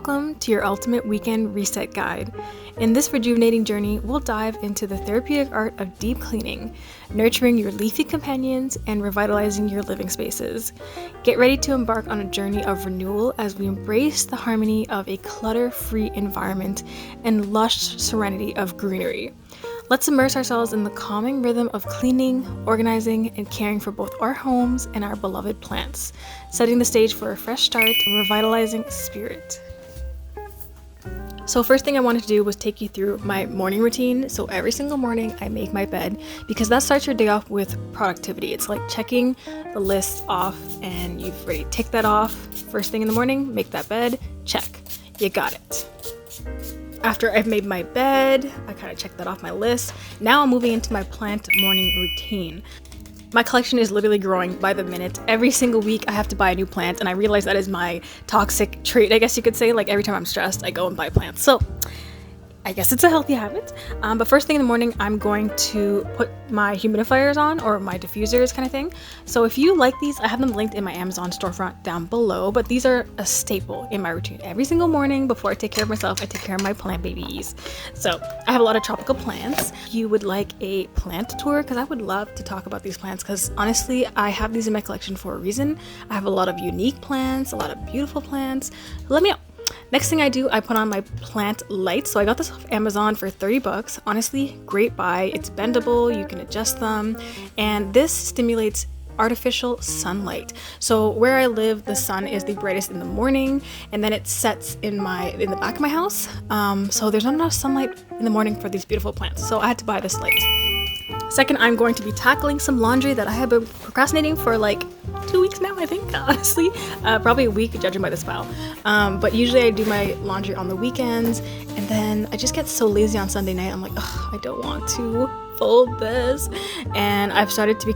Welcome to your ultimate weekend reset guide. In this rejuvenating journey, we'll dive into the therapeutic art of deep cleaning, nurturing your leafy companions and revitalizing your living spaces. Get ready to embark on a journey of renewal as we embrace the harmony of a clutter-free environment and lush serenity of greenery. Let's immerse ourselves in the calming rhythm of cleaning, organizing, and caring for both our homes and our beloved plants, setting the stage for a fresh start, revitalizing spirit. So first thing I wanted to do was take you through my morning routine. So every single morning I make my bed because that starts your day off with productivity. It's like checking the list off and you've already ticked that off. First thing in the morning, make that bed, check. You got it. After I've made my bed, I kind of checked that off my list. Now I'm moving into my plant morning routine. My collection is literally growing by the minute. Every single week I have to buy a new plant, and I realize that is my toxic trait, I guess you could say. Like every time I'm stressed, I go and buy plants. So I guess it's a healthy habit. But first thing in the morning, I'm going to put my humidifiers on, or my diffusers kind of thing. So if you like these, I have them linked in my Amazon storefront down below, but these are a staple in my routine. Every single morning before I take care of myself, I take care of my plant babies. So I have a lot of tropical plants. If you would like a plant tour, because I would love to talk about these plants, because honestly, I have these in my collection for a reason. I have a lot of unique plants, a lot of beautiful plants. Let me know. Next thing I do, I put on my plant lights. So I got this off Amazon for 30 bucks. Honestly, great buy. It's bendable, you can adjust them, and this stimulates artificial sunlight. So where I live, the sun is the brightest in the morning, and then it sets in the back of my house. So there's not enough sunlight in the morning for these beautiful plants. So I had to buy this light. Second, I'm going to be tackling some laundry that I have been procrastinating for like 2 weeks now, I think, honestly. Probably a week, judging by this pile. But usually I do my laundry on the weekends, and then I just get so lazy on Sunday night. I'm like, ugh, I don't want to fold this. And I've started to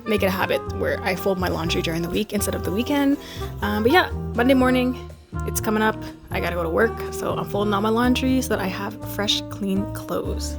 make it a habit where I fold my laundry during the week instead of the weekend. But yeah, Monday morning, it's coming up. I gotta go to work, so I'm folding all my laundry so that I have fresh, clean clothes.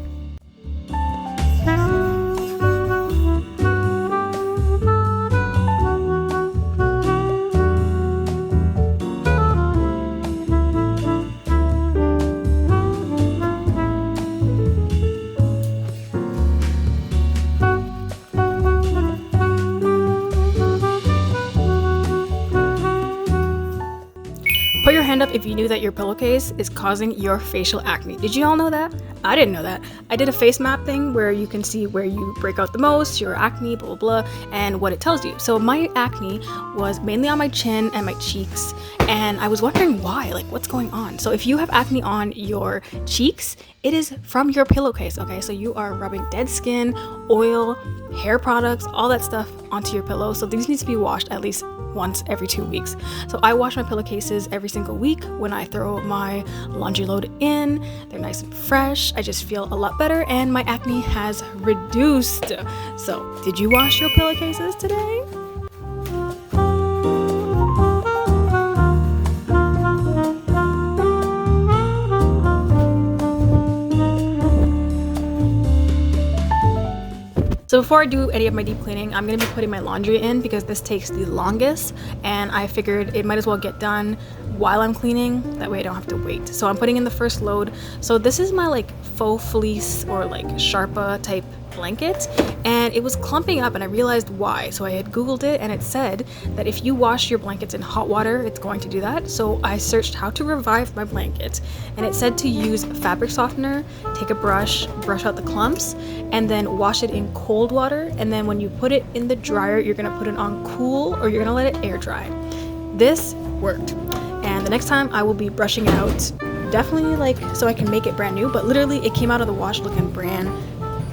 Put your hand up if you knew that your pillowcase is causing your facial acne. Did you all know that? I didn't know that. I did a face map thing where you can see where you break out the most, your acne, blah, blah, blah, and what it tells you. So my acne was mainly on my chin and my cheeks, and I was wondering why, like what's going on? So if you have acne on your cheeks, it is from your pillowcase, okay? So you are rubbing dead skin, oil, hair products, all that stuff onto your pillow. So these need to be washed at least once every 2 weeks. So I wash my pillowcases every single week when I throw my laundry load in. They're nice and fresh. I just feel a lot better, and my acne has reduced. So did you wash your pillowcases today? So before I do any of my deep cleaning, I'm going to be putting my laundry in because this takes the longest, and I figured it might as well get done while I'm cleaning. That way I don't have to wait. So I'm putting in the first load. So this is my like faux fleece or like Sharpa type blanket, and it was clumping up, and I realized why. So I had Googled it, and it said that if you wash your blankets in hot water, it's going to do that. So I searched how to revive my blanket, and it said to use fabric softener, take a brush out the clumps, and then wash it in cold water. And then when you put it in the dryer, you're gonna put it on cool, or you're gonna let it air dry. This worked, and the next time I will be brushing it out, definitely like so I can make it brand new. But literally, it came out of the wash looking brand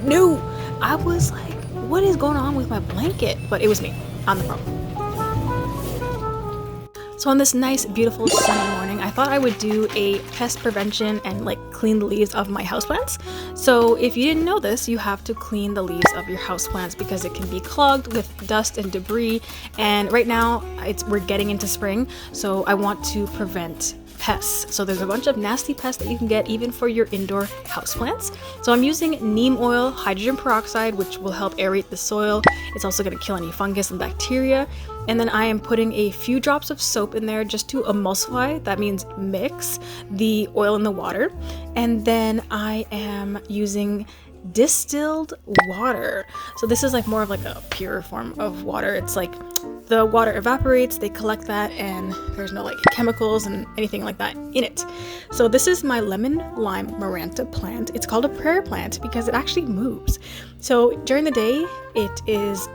new. I was like, what is going on with my blanket? But it was me. I'm the problem. So on this nice, beautiful sunny morning, I thought I would do a pest prevention and like clean the leaves of my houseplants. So if you didn't know this, you have to clean the leaves of your houseplants because it can be clogged with dust and debris. And right now we're getting into spring, so I want to prevent pests. So there's a bunch of nasty pests that you can get even for your indoor houseplants. So I'm using neem oil, hydrogen peroxide, which will help aerate the soil. It's also going to kill any fungus and bacteria. And then I am putting a few drops of soap in there just to emulsify, that means mix the oil in the water. And then I am using distilled water. So this is like more of like a pure form of water. It's like the water evaporates, they collect that, and there's no like chemicals and anything like that in it. So this is my lemon lime maranta plant. It's called a prayer plant because it actually moves. So during the day it is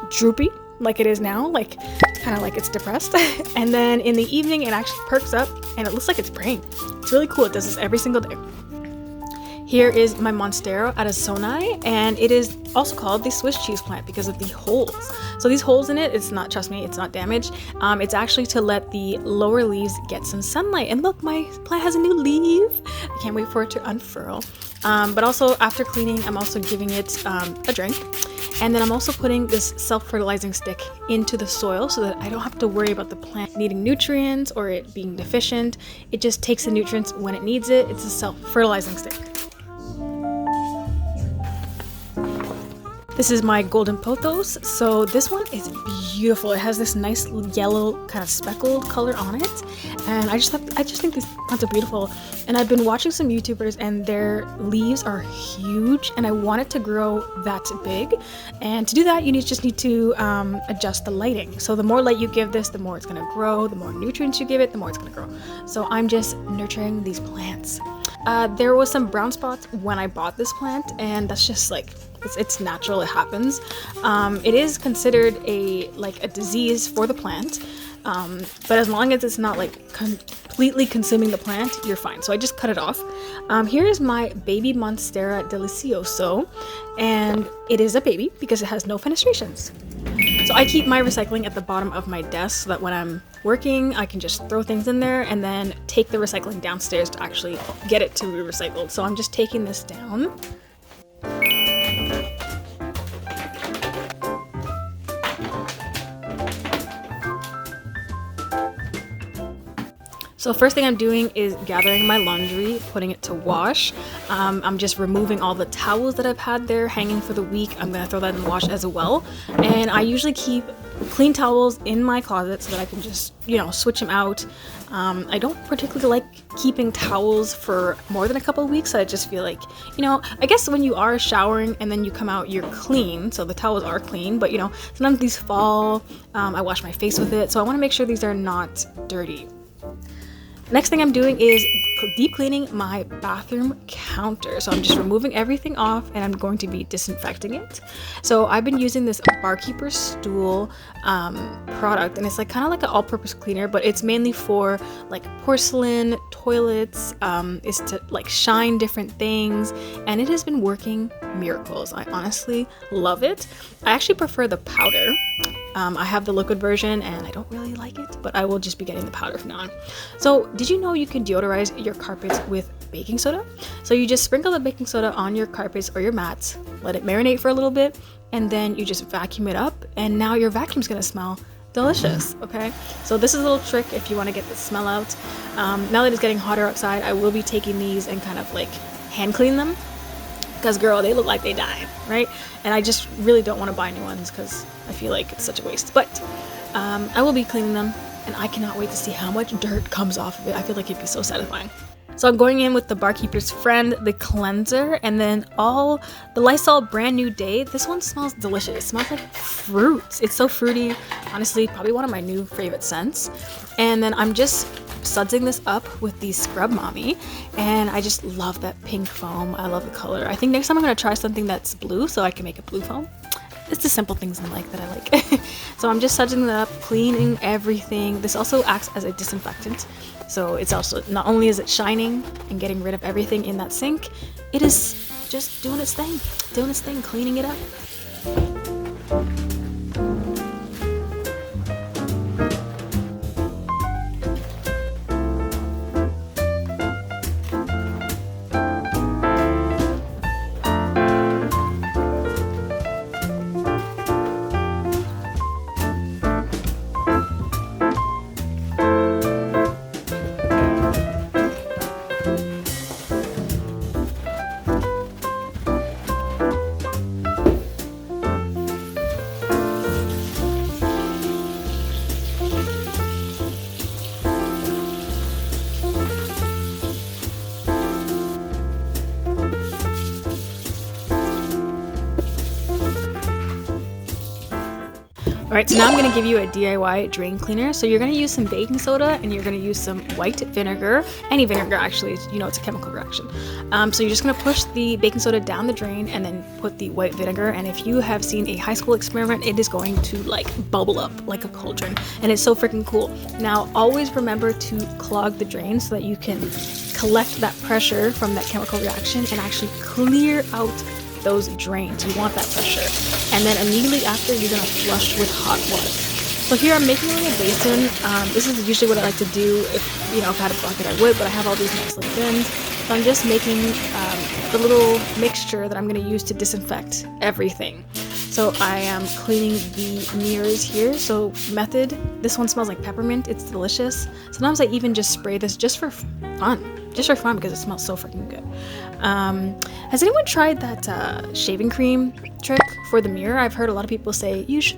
droopy like it is now, like kind of like it's depressed. And then in the evening it actually perks up and it looks like it's praying. It's really cool. It does this every single day. Here is my Monstera Addisoni, and it is also called the Swiss cheese plant because of the holes. So these holes in it, it's not, trust me, it's not damaged. It's actually to let the lower leaves get some sunlight. And look, my plant has a new leaf. I can't wait for it to unfurl. But also after cleaning, I'm also giving it a drink. And then I'm also putting this self-fertilizing stick into the soil so that I don't have to worry about the plant needing nutrients or it being deficient. It just takes the nutrients when it needs it. It's a self-fertilizing stick. This is my golden pothos. So this one is beautiful. It has this nice yellow kind of speckled color on it, and I just think these plants are beautiful. And I've been watching some YouTubers and their leaves are huge, and I want it to grow that big. And to do that, you just need to adjust the lighting. So the more light you give this, the more it's gonna grow. The more nutrients you give it, the more it's gonna grow. So I'm just nurturing these plants. There was some brown spots when I bought this plant, and that's just like, it's natural, it happens. It is considered a disease for the plant, but as long as it's not like completely consuming the plant, you're fine. So I just cut it off. Here is my baby Monstera Delicioso, and it is a baby because it has no fenestrations. So I keep my recycling at the bottom of my desk so that when I'm working, I can just throw things in there and then take the recycling downstairs to actually get it to be recycled. So I'm just taking this down. So first thing I'm doing is gathering my laundry, putting it to wash. I'm just removing all the towels that I've had there hanging for the week. I'm gonna throw that in the wash as well. And I usually keep clean towels in my closet so that I can just, switch them out. I don't particularly like keeping towels for more than a couple of weeks. I just feel like, I guess when you are showering and then you come out, you're clean. So the towels are clean, but sometimes these fall. I wash my face with it. So I wanna make sure these are not dirty. Next thing I'm doing is deep cleaning my bathroom counter. So I'm just removing everything off and I'm going to be disinfecting it. So I've been using this Barkeeper Stool product, and it's like kind of like an all-purpose cleaner, but it's mainly for like porcelain, toilets, is to like shine different things, and it has been working miracles. I honestly love it. I actually prefer the powder. I have the liquid version and I don't really like it, but I will just be getting the powder from now on. So did you know you can deodorize your carpets with baking soda? So you just sprinkle the baking soda on your carpets or your mats, let it marinate for a little bit, and then you just vacuum it up, and now your vacuum's gonna smell delicious. Okay, so this is a little trick if you want to get the smell out. Now that it's getting hotter outside, I will be taking these and kind of like hand clean them, because girl, they look like they died, right? And I just really don't want to buy new ones because I feel like it's such a waste. But I will be cleaning them, and I cannot wait to see how much dirt comes off of it. I feel like it'd be so satisfying. So I'm going in with the Barkeeper's Friend, the cleanser, and then all the Lysol Brand New Day. This one smells delicious. It smells like fruits. It's so fruity. Honestly, probably one of my new favorite scents. And then I'm just sudsing this up with the Scrub Mommy, and I just love that pink foam. I love the color. I think next time I'm gonna try something that's blue so I can make a blue foam. It's the simple things in life that I like. So I'm just sudsing that up, cleaning everything. This also acts as a disinfectant. So it's also, not only is it shining and getting rid of everything in that sink, it is just doing its thing, cleaning it up. Alright, so now I'm going to give you a DIY drain cleaner. So you're going to use some baking soda and you're going to use some white vinegar. Any vinegar, actually, you know, it's a chemical reaction. So you're just going to push the baking soda down the drain and then put the white vinegar. And if you have seen a high school experiment, it is going to like bubble up like a cauldron. And it's so freaking cool. Now, always remember to clog the drain so that you can collect that pressure from that chemical reaction and actually clear out those drains. You want that pressure. And then immediately after, you're gonna flush with hot water. So here I'm making a little basin. This is usually what I like to do. If you know, if I had a bucket, I would, but I have all these nice little bins. So I'm just making the little mixture that I'm gonna use to disinfect everything. So I am cleaning the mirrors here. So method, this one smells like peppermint. It's delicious. Sometimes I even just spray this just for fun. Just for fun because it smells so freaking good. Has anyone tried that shaving cream trick for the mirror? I've heard a lot of people say, use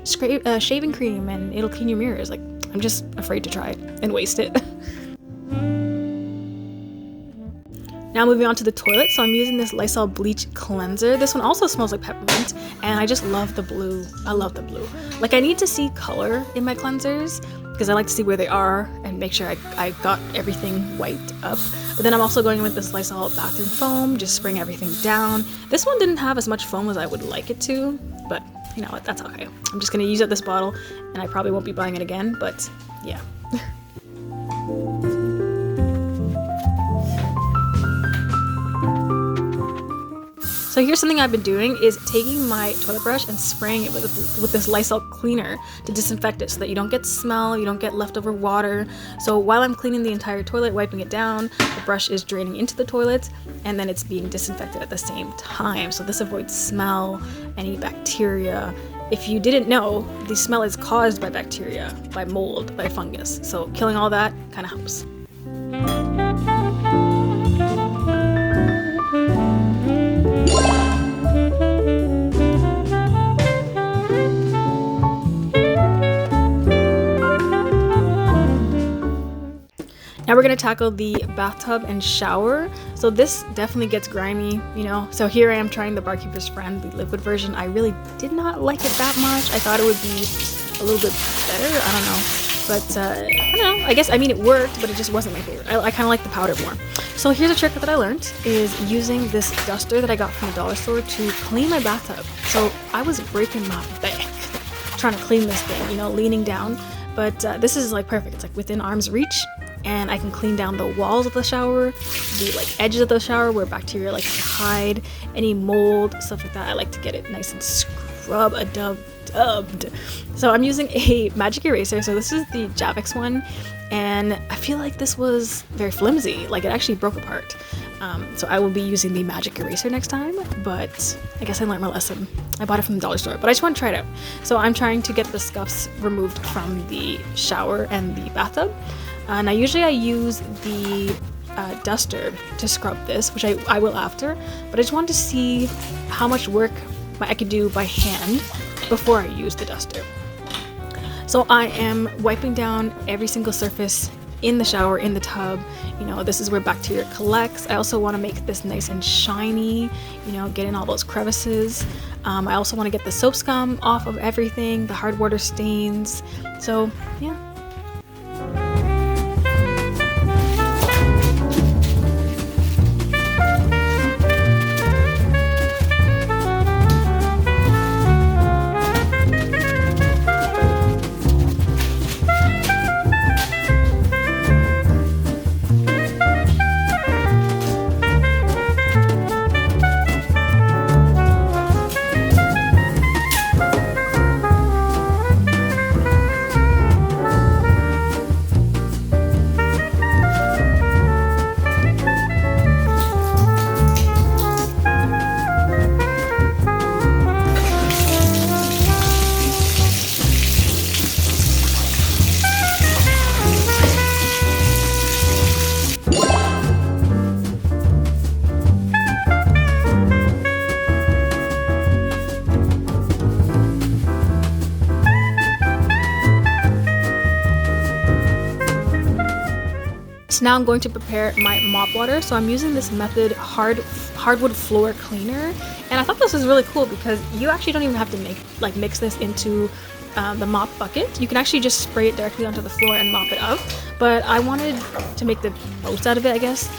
shaving cream and it'll clean your mirrors. Like, I'm just afraid to try it and waste it. Now moving on to the toilet, so I'm using this Lysol bleach cleanser. This one also smells like peppermint, and I just love the blue. I love the blue. Like, I need to see color in my cleansers because I like to see where they are and make sure I got everything wiped up. But then I'm also going with this Lysol bathroom foam, just spraying everything down. This one didn't have as much foam as I would like it to, but you know what, that's okay. I'm just gonna use up this bottle, and I probably won't be buying it again, but yeah. So here's something I've been doing is taking my toilet brush and spraying it with this Lysol cleaner to disinfect it so that you don't get smell, you don't get leftover water. So while I'm cleaning the entire toilet, wiping it down, the brush is draining into the toilet and then it's being disinfected at the same time. So this avoids smell, any bacteria. If you didn't know, the smell is caused by bacteria, by mold, by fungus. So killing all that kind of helps. Now we're gonna tackle the bathtub and shower. So this definitely gets grimy, you know. So here I am trying the Barkeeper's Friend, the liquid version. I really did not like it that much. I thought it would be a little bit better. I don't know. But I don't know. I guess, I mean, it worked, but it just wasn't my favorite. I kind of like the powder more. So here's a trick that I learned is using this duster that I got from the dollar store to clean my bathtub. So I was breaking my back trying to clean this thing, you know, leaning down. But this is like perfect. It's like within arm's reach. And I can clean down the walls of the shower, the like edges of the shower where bacteria like to hide, any mold, stuff like that. I like to get it nice and dubbed. So I'm using a magic eraser. So this is the Javix one, and I feel like this was very flimsy. Like it actually broke apart. So I will be using the magic eraser next time, but I guess I learned my lesson. I bought it from the dollar store, but I just want to try it out. So I'm trying to get the scuffs removed from the shower and the bathtub. Now usually I use the duster to scrub this, which I will after, but I just wanted to see how much work I could do by hand before I use the duster. So I am wiping down every single surface in the shower, in the tub. You know, this is where bacteria collects. I also want to make this nice and shiny, you know, get in all those crevices. I also want to get the soap scum off of everything, the hard water stains. So yeah. So now I'm going to prepare my mop water. So I'm using this method hardwood floor cleaner, and I thought this was really cool because you actually don't even have to mix this into the mop bucket. You can actually just spray it directly onto the floor and mop it up, but I wanted to make the most out of it, I guess.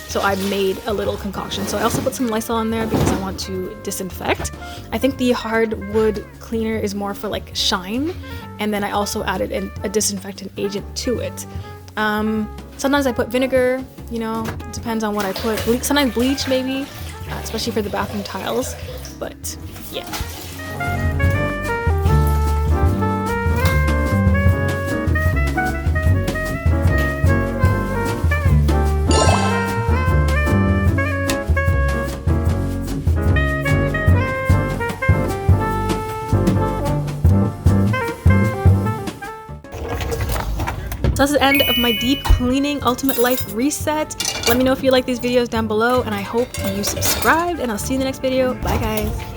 So I made a little concoction. So I also put some Lysol in there because I want to disinfect. I think the hardwood cleaner is more for like shine, and then I also added a disinfectant agent to it. Sometimes I put vinegar, you know, depends on what I put. Sometimes bleach maybe, especially for the bathroom tiles, but yeah. So that's the end of my deep cleaning ultimate life reset. Let me know if you like these videos down below, and I hope you subscribed, and I'll see you in the next video. Bye guys.